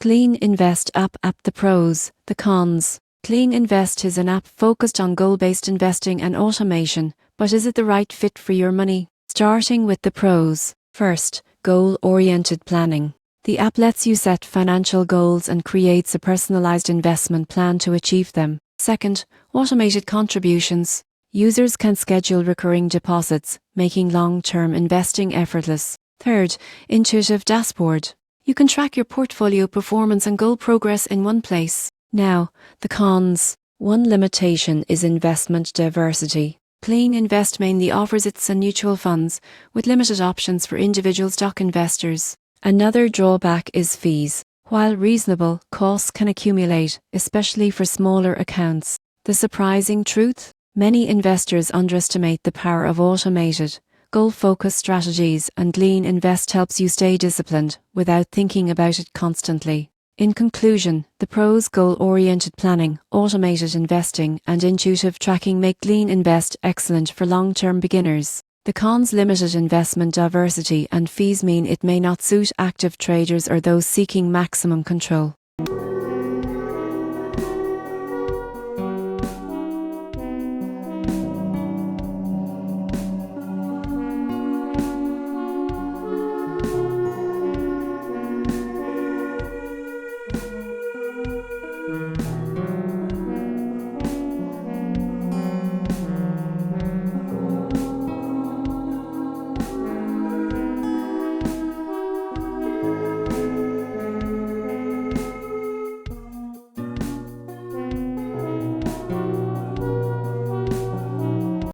Glean Invest app. The pros, the cons. Glean Invest is an app focused on goal-based investing and automation, but is it the right fit for your money? Starting with the pros. First, goal-oriented planning. The app lets you set financial goals and creates a personalized investment plan to achieve them. Second, automated contributions. Users can schedule recurring deposits, making long-term investing effortless. Third, intuitive dashboard. You can track your portfolio performance and goal progress in one place. Now, the cons. One limitation is investment diversity. Glean Invest mainly offers its and mutual funds, with limited options for individual stock investors. Another drawback is fees. While reasonable, costs can accumulate, especially for smaller accounts. The surprising truth? Many investors underestimate the power of automated, goal-focused strategies, and Glean Invest helps you stay disciplined without thinking about it constantly. In conclusion, the pros: goal-oriented planning, automated investing, and intuitive tracking make Glean Invest excellent for long-term beginners. The cons: limited investment diversity and fees mean it may not suit active traders or those seeking maximum control.